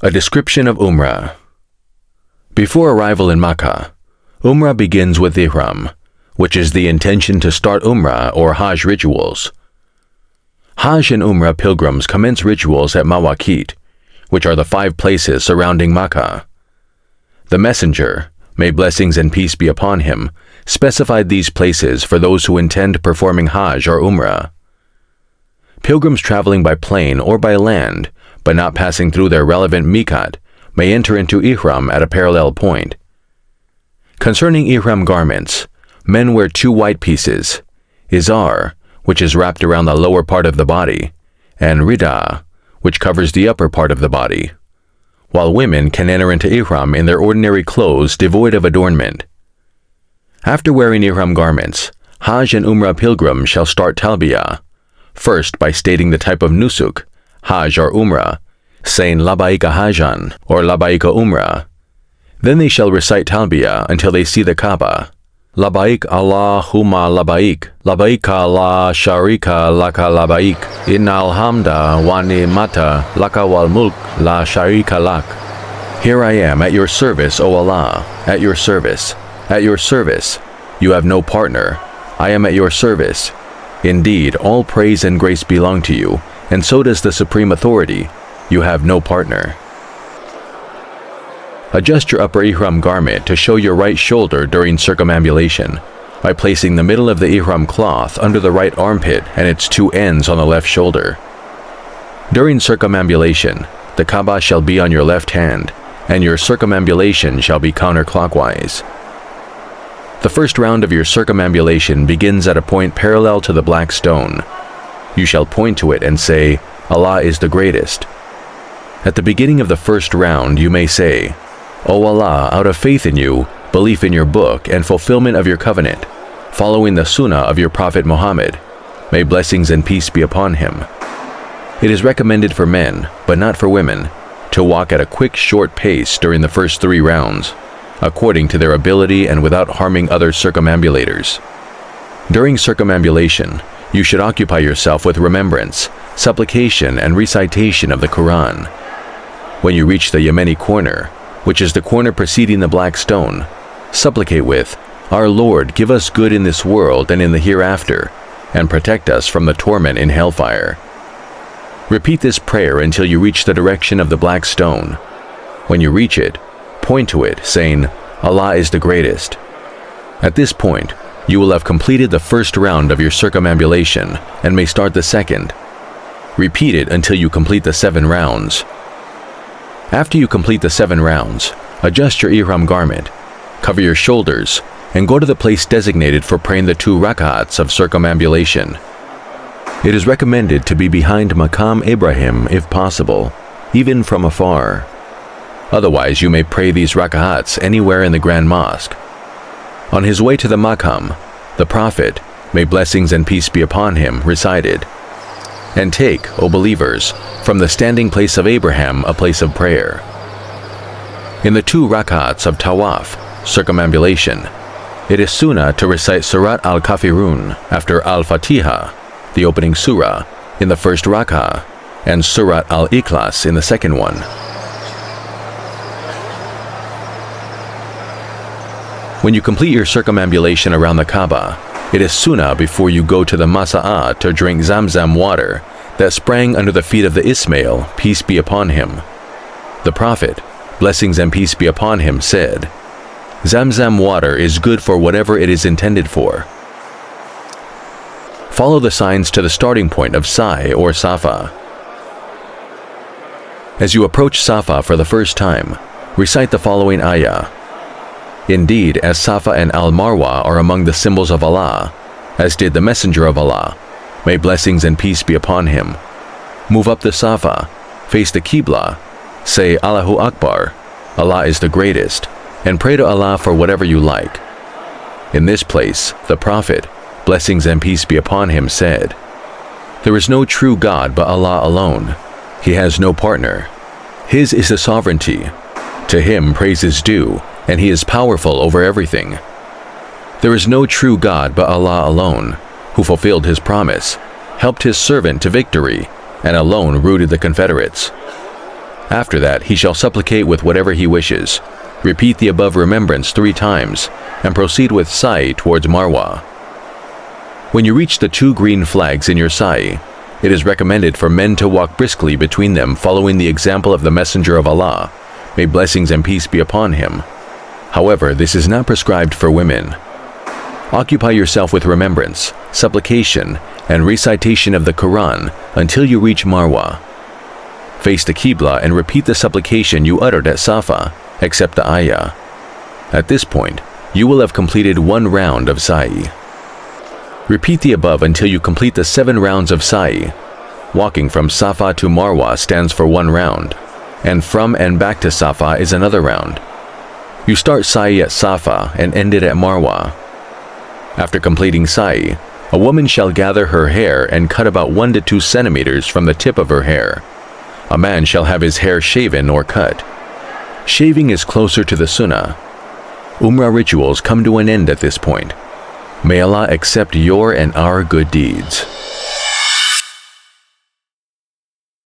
A description of Umrah. Before arrival in Makkah, Umrah begins with Ihram, which is the intention to start Umrah or Hajj rituals. Hajj and Umrah pilgrims commence rituals at mawaqit, which are the 5 places surrounding Makkah. The Messenger, may blessings and peace be upon him, specified these places for those who intend performing Hajj or Umrah. Pilgrims traveling by plane or by land, but not passing through their relevant miqat, may enter into Ihram at a parallel point. Concerning Ihram garments, men wear 2 white pieces, izar, which is wrapped around the lower part of the body, and rida, which covers the upper part of the body, while women can enter into Ihram in their ordinary clothes devoid of adornment. After wearing Ihram garments, Hajj and Umrah pilgrims shall start talbiyah, first by stating the type of nusuk, Hajj or Umrah, saying 𝗨𝗵𝗄𝗃 Hajjan or 𝗨𝗵𝗄𝗃 Umrah. Then they shall recite talbiyah until they see the Kaaba. لبيك اللهم لبيك لبيك لا شريك لك لبيك إن الحمد والنعمة لك والملك لا شريك لك. Here I am at your service, O Allah, at your service, at your service. You have no partner. I am at your service. Indeed, all praise and grace belong to you, and so does the supreme authority. You have no partner. Adjust your upper Ihram garment to show your right shoulder during circumambulation by placing the middle of the Ihram cloth under the right armpit and its 2 ends on the left shoulder. During circumambulation, the Kaaba shall be on your left hand, and your circumambulation shall be counterclockwise. The first round of your circumambulation begins at a point parallel to the black stone. You shall point to it and say, Allah is the greatest. At the beginning of the first round, you may say, O Allah, out of faith in you, belief in your book, and fulfillment of your covenant, following the sunnah of your Prophet Muhammad, may blessings and peace be upon him. It is recommended for men, but not for women, to walk at a quick, short pace during the first 3 rounds, according to their ability and without harming other circumambulators. During circumambulation, you should occupy yourself with remembrance, supplication, and recitation of the Quran. When you reach the Yemeni corner, which is the corner preceding the black stone, supplicate with, Our Lord, give us good in this world and in the hereafter, and protect us from the torment in hellfire. Repeat this prayer until you reach the direction of the black stone. When you reach it, point to it, saying, Allah is the greatest. At this point, you will have completed the first round of your circumambulation and may start the second. Repeat it until you complete the 7 rounds. After you complete the 7 rounds, adjust your Ihram garment, cover your shoulders, and go to the place designated for praying the 2 rak'ats of circumambulation. It is recommended to be behind Maqam Ibrahim if possible, even from afar. Otherwise, you may pray these rak'ats anywhere in the Grand Mosque. On his way to the Maqam, the Prophet, may blessings and peace be upon him, recited, And take, O believers, from the standing place of Abraham a place of prayer. In the 2 rak'ats of Tawaf, circumambulation, it is sunnah to recite Surat al-Kafirun after al-Fatiha, the opening surah, in the first rak'ah, and Surat al-Ikhlas in the second one. When you complete your circumambulation around the Kaaba, it is sunnah before you go to the Masa'ah to drink Zamzam water that sprang under the feet of the Ismail, peace be upon him. The Prophet, blessings and peace be upon him, said, Zamzam water is good for whatever it is intended for. Follow the signs to the starting point of Sa'i or Safa. As you approach Safa for the first time, recite the following ayah. Indeed, as Safa and Al-Marwa are among the symbols of Allah, as did the Messenger of Allah, may blessings and peace be upon him. Move up the Safa, face the Qibla, say Allahu Akbar, Allah is the greatest, and pray to Allah for whatever you like. In this place, the Prophet, blessings and peace be upon him, said, There is no true God but Allah alone. He has no partner. His is the sovereignty. To him praise is due, and he is powerful over everything. There is no true God but Allah alone, who fulfilled his promise, helped his servant to victory, and alone routed the Confederates. After that, he shall supplicate with whatever he wishes, repeat the above remembrance 3 times, and proceed with sa'i towards Marwa. When you reach the 2 green flags in your sa'i, it is recommended for men to walk briskly between them, following the example of the Messenger of Allah, may blessings and peace be upon him. However, this is not prescribed for women. Occupy yourself with remembrance, supplication, and recitation of the Quran until you reach Marwa. Face the Qibla and repeat the supplication you uttered at Safa, except the ayah. At this point, you will have completed 1 round of sa'i. Repeat the above until you complete the 7 rounds of sa'i. Walking from Safa to Marwa stands for 1 round, and from and back to Safa is another round. You start sa'i at Safa and end it at Marwa. After completing sa'i, a woman shall gather her hair and cut about 1 to 2 centimeters from the tip of her hair. A man shall have his hair shaven or cut. Shaving is closer to the sunnah. Umrah rituals come to an end at this point. May Allah accept your and our good deeds.